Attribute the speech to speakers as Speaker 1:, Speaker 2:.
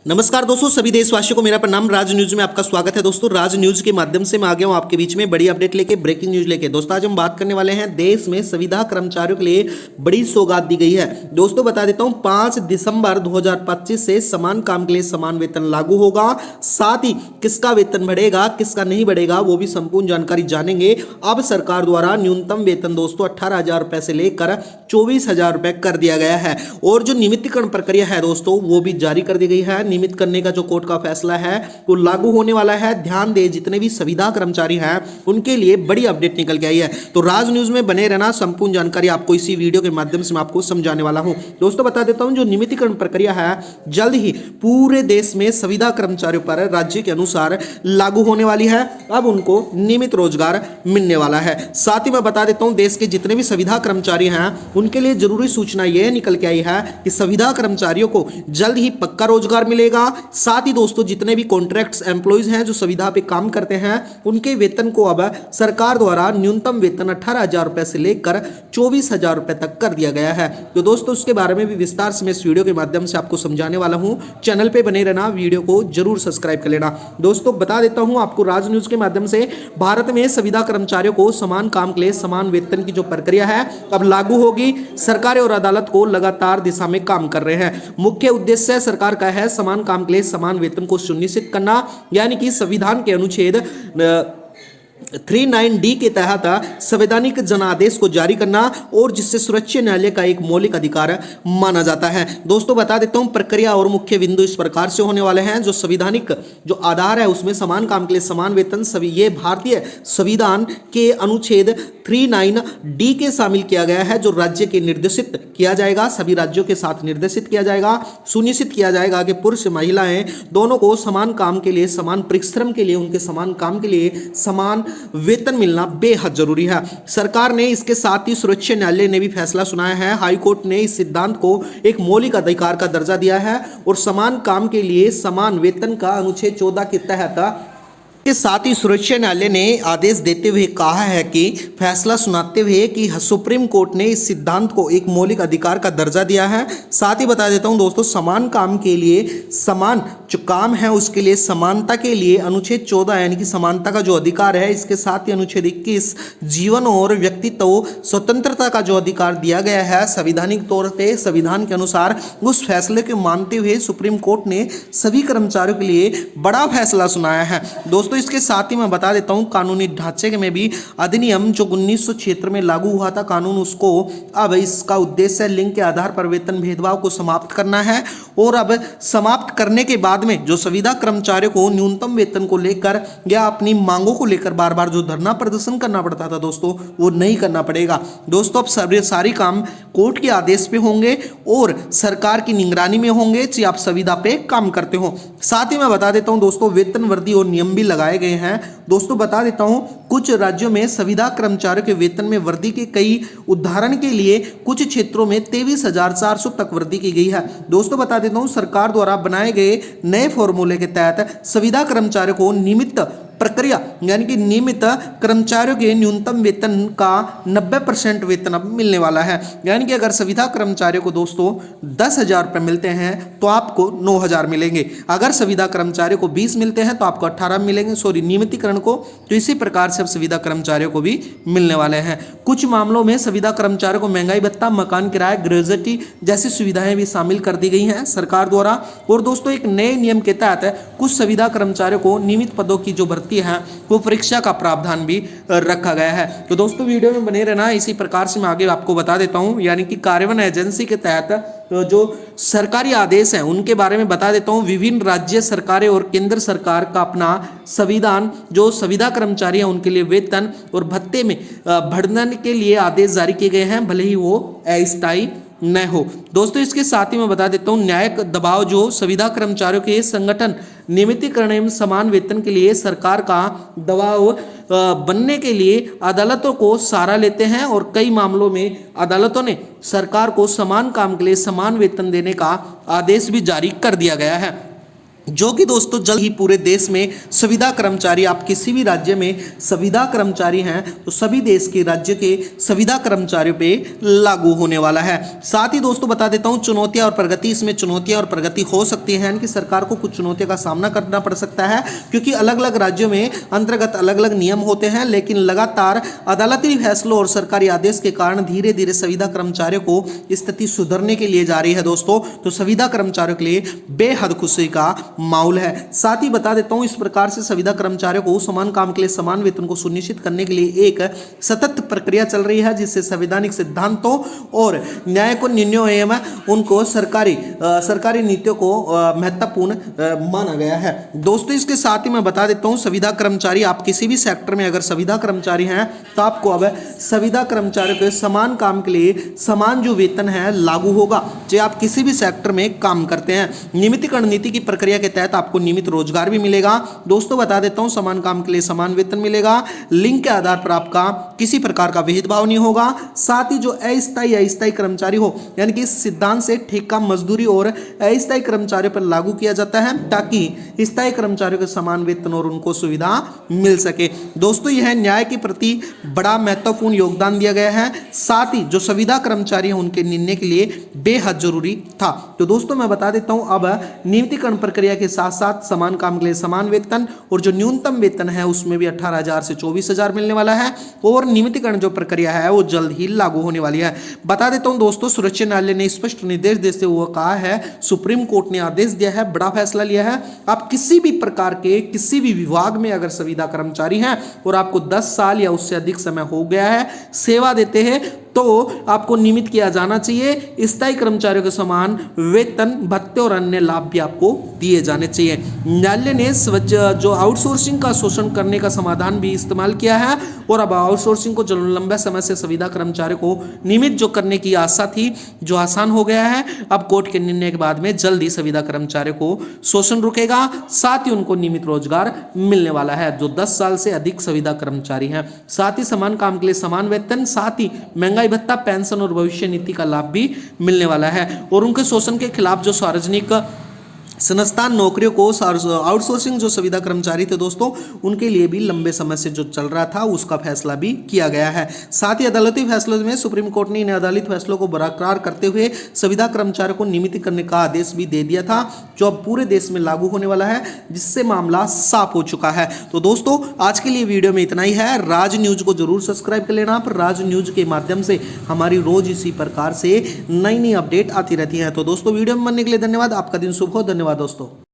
Speaker 1: नमस्कार दोस्तों, सभी देशवासियों को मेरा प्रणाम। राज न्यूज में आपका स्वागत है। दोस्तों, राज न्यूज के माध्यम से मैं आ गया हूं आपके बीच में बड़ी अपडेट लेके, ब्रेकिंग न्यूज लेके। दोस्तों, आज हम बात करने वाले हैं देश में संविदा कर्मचारियों के लिए बड़ी सौगात दी गई है। दोस्तों, बता देता हूं 5 दिसंबर 2025 से समान काम के लिए समान वेतन लागू होगा। साथ ही किसका वेतन बढ़ेगा, किसका नहीं बढ़ेगा, वो भी संपूर्ण जानकारी जानेंगे। अब सरकार द्वारा न्यूनतम वेतन दोस्तों 18,000 रुपए से लेकर 24,000 रुपए कर दिया गया है। और जो नियमितीकरण प्रक्रिया है दोस्तों, वो भी जारी कर दी गई है। नियमित करने का जो कोर्ट का फैसला है वो लागू होने वाला है। ध्यान दें, जितने भी संविदा कर्मचारी हैं उनके लिए बड़ी अपडेट निकल के आई है। तो राज न्यूज में बने रहना, संपूर्ण जानकारी आपको इसी वीडियो के माध्यम से मैं आपको समझाने वाला हूं। दोस्तों, बता देता हूं जो नियमितीकरण प्रक्रिया है जल्द ही पूरे देश में संविदा कर्मचारियों पर राज्य के अनुसार लागू होने वाली है। अब उनको नियमित रोजगार मिलने वाला है। साथ ही मैं बता देता हूं देश के जितने भी संविदा कर्मचारी हैं उनके लिए जरूरी सूचना यह निकल के आई है कि संविदा कर्मचारियों को जल्द ही पक्का रोजगार मिलेगा। साथ ही दोस्तों जितने भी कॉन्ट्रैक्ट्स एम्प्लॉइज हैं जो संविदा पे काम करते हैं उनके वेतन को अब सरकार द्वारा न्यूनतम वेतन 18,000 रुपए से लेकर 24,000 रुपए तक कर दिया गया है। तो दोस्तों उसके बारे में भी विस्तार से मैं इस वीडियो के माध्यम से आपको समझाने वाला हूं। चैनल पे बने रहना, वीडियो को जरूर सब्सक्राइब कर लेना। दोस्तों, बता देता हूं आपको राज न्यूज के माध्यम से भारत में संविदा कर्मचारियों को समान काम के लिए समान वेतन की जो प्रक्रिया है अब लागू होगी। सरकार और अदालत को लगातार दिशा में काम कर रहे हैं। मुख्य उद्देश्य सरकार का है समान काम के लिए समान वेतन को सुनिश्चित करना, यानी कि संविधान के अनुच्छेद 39D के तहत संवैधानिक जनादेश को जारी करना और जिससे सर्वोच्च न्यायालय का एक मौलिक अधिकार माना जाता है। दोस्तों, बता देता हूं प्रक्रिया और मुख्य बिंदु इस प्रकार से होने वाले हैं। जो संवैधानिक जो आधार है उसमें समान काम के लिए समान वेतन सभी ये भारतीय संविधान के अनुच्छेद 39D के शामिल किया गया है, जो राज्य के निर्देशित किया जाएगा। सभी राज्यों के साथ निर्देशित किया जाएगा। सुनिश्चित किया जाएगा कि पुरुष महिलाएं दोनों को समान काम के लिए, समान परिश्रम के लिए, उनके समान काम के लिए समान वेतन मिलना बेहद जरूरी है। सरकार ने इसके साथ ही सर्वोच्च न्यायालय ने भी फैसला सुनाया है। हाई कोर्ट ने इस सिद्धांत को एक मौलिक अधिकार का दर्जा दिया है और समान काम के लिए समान वेतन का अनुच्छेद 14 के तहत के साथ ही सर्वोच्च न्यायालय ने आदेश देते हुए कहा है कि फैसला सुनाते हुए कि सुप्रीम कोर्ट ने इस सिद्धांत को एक मौलिक अधिकार का दर्जा दिया है। साथ ही बता देता हूं दोस्तों समान काम के लिए समान जो काम है उसके लिए समानता के लिए अनुच्छेद 14 यानी कि समानता का जो अधिकार है, इसके साथ ही अनुच्छेद 21 जीवन और व्यक्तित्व स्वतंत्रता का जो अधिकार दिया गया है संवैधानिक तौर पे संविधान के अनुसार, उस फैसले को मानते हुए सुप्रीम कोर्ट ने सभी कर्मचारियों के लिए बड़ा फैसला सुनाया है। दोस्तों, इसके साथ ही मैं बता देता हूं कानूनी ढांचे में भी अधिनियम जो 1976 में लागू हुआ था कानून, उसको अब इसका उद्देश्य लिंग के आधार पर वेतन भेदभाव को समाप्त करना है। और अब समाप्त करने के बाद में जो संविदा कर्मचारियों को न्यूनतम वेतन को लेकर या अपनी मांगों को लेकर बार बार जो धरना प्रदर्शन करना पड़ता था दोस्तों, वो नहीं करना पड़ेगा। दोस्तों, अब सारी काम कोर्ट के आदेश पे होंगे और सरकार की निगरानी में होंगे, चाहे आप संविदा पे काम करते हो। साथ ही मैं बता देता हूं दोस्तों वेतन वृद्धि और नियम भी लगाए गए हैं। दोस्तों, बता देता हूं कुछ राज्यों में संविदा कर्मचारियों के वेतन में वृद्धि के कई उदाहरण के लिए कुछ क्षेत्रों में 23,400 तक वृद्धि की गई है। दोस्तों, बता देता हूं सरकार द्वारा बनाए गए नए फॉर्मूले के तहत संविदा कर्मचारियों को नियमित प्रक्रिया यानी कि नियमित कर्मचारियों के न्यूनतम वेतन का 90% वेतन अब मिलने वाला है। यानी कि अगर संविदा कर्मचारियों को दोस्तों 10,000 रुपये मिलते हैं तो आपको 9,000 मिलेंगे। अगर संविदा कर्मचारियों को 20 मिलते हैं तो आपको 18 मिलेंगे। नियमितीकरण को तो इसी प्रकार से अब संविदा कर्मचारियों को भी मिलने वाले हैं। कुछ मामलों में संविदा कर्मचारियों को महंगाई भत्ता, मकान किराया, ग्रेजुएटी जैसी सुविधाएं भी शामिल कर दी गई हैं सरकार द्वारा। और दोस्तों, एक नए नियम के तहत कुछ संविदा कर्मचारियों को नियमित पदों की जो भर्ती है वो परीक्षा का प्रावधान भी रखा गया है। तो दोस्तों, वीडियो में बने रहना। इसी प्रकार से मैं आगे आपको बता देता हूं, यानी कि कार्यान्वयन एजेंसी के तहत जो सरकारी आदेश हैं उनके बारे में बता देता हूं। विभिन्न राज्य सरकारें और केंद्र सरकार का अपना संविधान जो संविदा कर्मचारी हैं उनके लिए वेतन और भत्ते में बढ़ने के लिए आदेश जारी किए गए हैं, भले ही वो अस्थायी न हो। दोस्तों, इसके साथ ही मैं बता देता हूं न्यायिक दबाव जो संविदा कर्मचारियों के संगठन नियमितीकरण एवं समान वेतन के लिए सरकार का दबाव बनने के लिए अदालतों को सहारा लेते हैं और कई मामलों में अदालतों ने सरकार को समान काम के लिए समान वेतन देने का आदेश भी जारी कर दिया गया है। जो कि दोस्तों जल्द ही पूरे देश में संविदा कर्मचारी, आप किसी भी राज्य में संविदा कर्मचारी हैं तो सभी देश के राज्य के संविदा कर्मचारियों पे लागू होने वाला है। साथ ही दोस्तों बता देता हूं चुनौतियां और प्रगति, इसमें चुनौतियां और प्रगति हो सकती है, यानी कि सरकार को कुछ चुनौतियों का सामना करना पड़ सकता है, क्योंकि अलग अलग राज्यों में अंतर्गत अलग अलग नियम होते हैं। लेकिन लगातार अदालती फैसलों और सरकारी आदेश के कारण धीरे धीरे संविदा कर्मचारियों को स्थिति सुधरने के लिए जा रही है दोस्तों। तो संविदा कर्मचारियों के लिए बेहद खुशी का माहौल है। साथ ही बता देता हूं इस प्रकार से संविदा कर्मचारियों को समान काम के लिए समान वेतन को सुनिश्चित करने के लिए एक सतत प्रक्रिया चल रही है, जिससे संवैधानिक सिद्धांतों और न्याय को निर्णयों एवं उनको सरकारी नीतियों को महत्वपूर्ण माना गया है। दोस्तों इसके साथ ही मैं बता देता हूं संविदा कर्मचारी, आप किसी भी सेक्टर में अगर संविदा कर्मचारी हैं तो आपको अब संविदा कर्मचारियों के समान काम के लिए समान जो वेतन है लागू होगा, चाहे आप किसी भी सेक्टर में काम करते हैं। नियमितीकरण नीति की प्रक्रिया के तहत आपको नियमित रोजगार भी मिलेगा। दोस्तों बता देता हूं समान काम के लिए समान वेतन मिलेगा, लिंग के आधार पर आपका किसी प्रकार का भेदभाव नहीं होगा। साथ ही जो अस्थायी कर्मचारी हो, यानी कि इस सिद्धांत से ठेका मजदूरी और अस्थायी कर्मचारियों पर लागू किया जाता है, ताकि स्थायी कर्मचारियों के समान वेतन और उनको सुविधा मिल सके। दोस्तों यह न्याय के प्रति बड़ा महत्वपूर्ण योगदान दिया गया है, साथ ही जो संविदा कर्मचारी हैं उनके निर्णय के लिए बेहद जरूरी था। तो दोस्तों मैं बता देता हूं अब नियमितीकरण प्रक्रिया के साथ साथ समान काम के लिए समान वेतन और जो न्यूनतम वेतन है उसमें भी 18,000 से 24,000 मिलने वाला है, और नियमितीकरण जो प्रक्रिया है वो जल्द ही लागू होने वाली है। बता देता हूं दोस्तों सर्वोच्च न्यायालय ने स्पष्ट निर्देश देते हुए कहा है, सुप्रीम कोर्ट ने आदेश दिया है, बड़ा फैसला लिया है, आप किसी भी प्रकार के किसी भी विभाग में अगर संविदा कर्मचारी हैं और आपको 10 साल या उससे अधिक समय हो गया है सेवा देते हैं तो आपको नियमित किया जाना चाहिए। स्थायी कर्मचारियों के समान वेतन, भत्ते और अन्य लाभ भी आपको दिए जाने चाहिए। न्यायालय ने जो आउटसोर्सिंग का शोषण करने का समाधान भी इस्तेमाल किया है, और अब आउटसोर्सिंग को जो लंबे समय से संविदा कर्मचारियों को नियमित जो करने की आशा थी जो आसान हो गया है। अब कोर्ट के निर्णय के बाद में जल्द ही संविदा कर्मचारियों को शोषण रुकेगा, साथ ही उनको नियमित रोजगार मिलने वाला है जो 10 साल से अधिक संविदा कर्मचारी हैं। साथ ही समान काम के लिए समान वेतन, साथ ही महंगाई भत्ता, पेंशन और भविष्य निधि का लाभ भी मिलने वाला है। और उनके शोषण के खिलाफ जो सार्वजनिक संस्थान नौकरियों को आउटसोर्सिंग जो संविदा कर्मचारी थे दोस्तों उनके लिए भी लंबे समय से जो चल रहा था उसका फैसला भी किया गया है। साथ ही अदालती फैसलों में सुप्रीम कोर्ट ने इन अदालती फैसलों को बरकरार करते हुए संविदा कर्मचारियों को नियमित करने का आदेश भी दे दिया था, जो अब पूरे देश में लागू होने वाला है, जिससे मामला साफ हो चुका है। तो दोस्तों आज के लिए वीडियो में इतना ही है। राज न्यूज को जरूर सब्सक्राइब कर लेना, पर राज न्यूज के माध्यम से हमारी रोज इसी प्रकार से नई नई अपडेट आती रहती है। तो दोस्तों वीडियो में बनने के लिए धन्यवाद। आपका दिन शुभ हो। धन्यवाद दोस्तों।